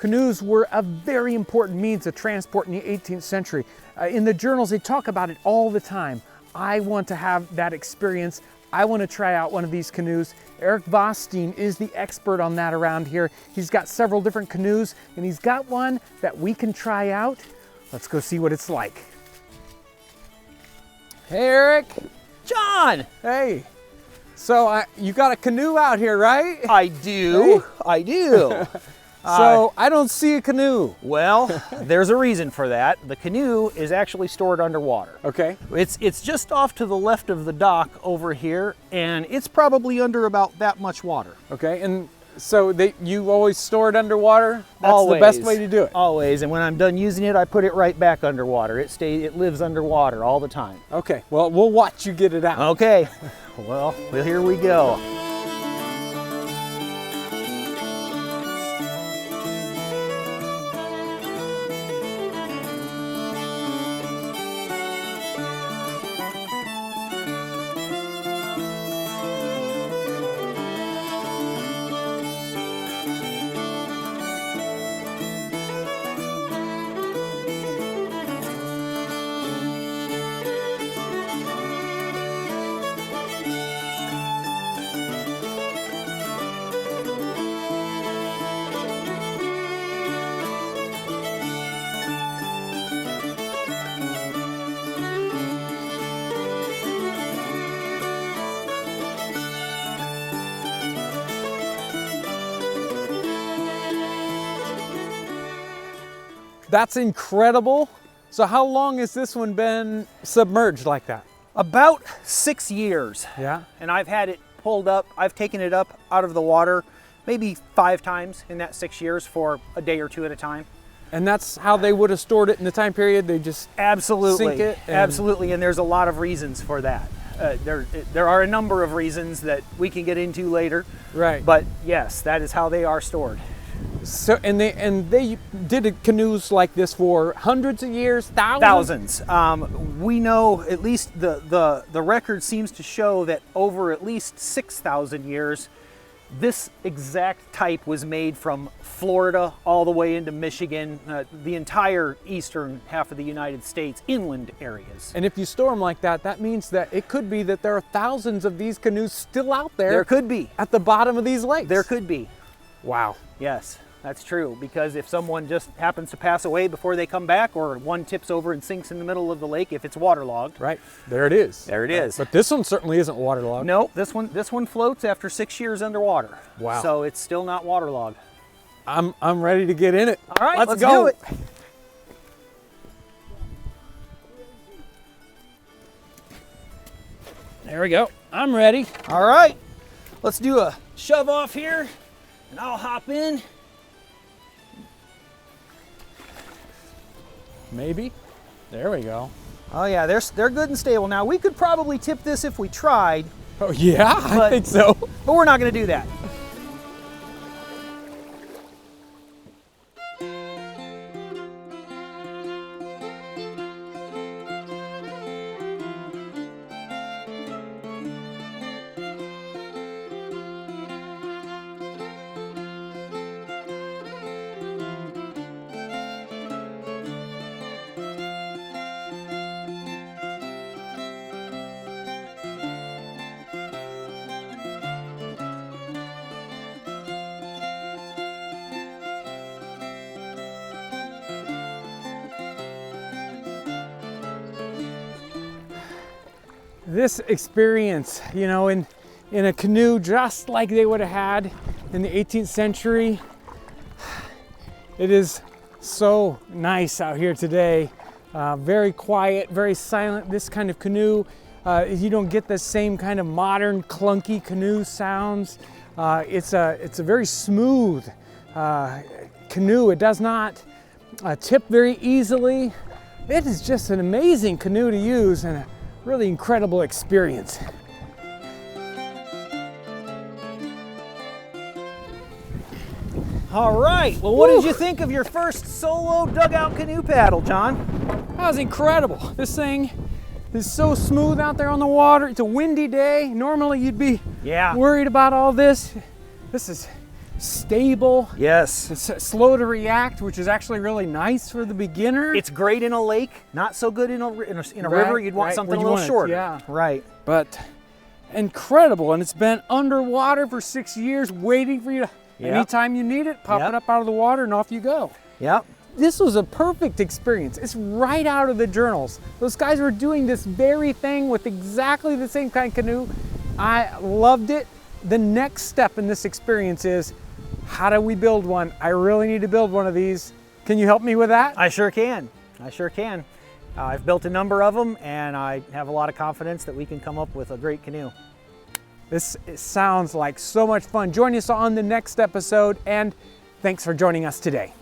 Canoes were a very important means of transport in the 18th century. In the journals, they talk about it all the time. I want to have that experience. I want to try out one of these canoes. Erik Vosteen is the expert on that around here. He's got several different canoes, and he's got one that we can try out. Let's go see what it's like. Hey, Erik. John! Hey. So you got a canoe out here, right? I do. Hey. I do. So I don't see a canoe. Well, there's a reason for that. The canoe is actually stored underwater. Okay. It's just off to the left of the dock over here, and it's probably under about that much water. Okay, and so you always store it underwater? That's always. The best way to do it? Always, and when I'm done using it, I put it right back underwater. It lives underwater all the time. Okay, well, we'll watch you get it out. Okay, well, here we go. That's incredible. So how long has this one been submerged like that? About 6 years. Yeah. And I've had it pulled up. I've taken it up out of the water maybe 5 times in that 6 years for a day or two at a time. And that's how they would have stored it in the time period? They just absolutely sink it? Absolutely, and there's a lot of reasons for that. There are a number of reasons that we can get into later. Right. But yes, that is how they are stored. So and they did canoes like this for hundreds of years, thousands. We know at least the record seems to show that over at least 6,000 years, this exact type was made from Florida all the way into Michigan, the entire eastern half of the United States, inland areas. And if you store them like that, that means that it could be that there are thousands of these canoes still out there. There could be. At the bottom of these lakes. There could be. Wow. Yes, that's true, because if someone just happens to pass away before they come back, or one tips over and sinks in the middle of the lake if it's waterlogged. Right, there it is. There it is. But this one certainly isn't waterlogged. No, this one floats after 6 years underwater. Wow. So it's still not waterlogged. I'm ready to get in it. All right, let's go. do it. There we go. I'm ready. All right, let's do a shove off here. And I'll hop in. Maybe. There we go. Oh yeah, they're good and stable. Now we could probably tip this if we tried. Oh yeah, I think so. But we're not going to do that. This experience, you know, in a canoe just like they would have had in the 18th century, it is so nice out here today. Very quiet, very silent. This kind of canoe, you don't get the same kind of modern clunky canoe sounds. It's a very smooth canoe. It does not tip very easily. It is just an amazing canoe to use and a really incredible experience. All right, well, what did you think of your first solo dugout canoe paddle, John? That was incredible. This thing is so smooth out there on the water. It's a windy day. Normally you'd be worried about all this. This is stable. Yes. It's slow to react, which is actually really nice for the beginner. It's great in a lake, not so good in a river. You'd want something a little shorter. Yeah. Right. But incredible, and it's been underwater for 6 years waiting for you to, anytime you need it, pop it up out of the water and off you go. Yep. This was a perfect experience. It's right out of the journals. Those guys were doing this very thing with exactly the same kind of canoe. I loved it. The next step in this experience is, how do we build one? I really need to build one of these. Can you help me with that? I sure can. I sure can. I've built a number of them, and I have a lot of confidence that we can come up with a great canoe. This sounds like so much fun. Join us on the next episode, and thanks for joining us today.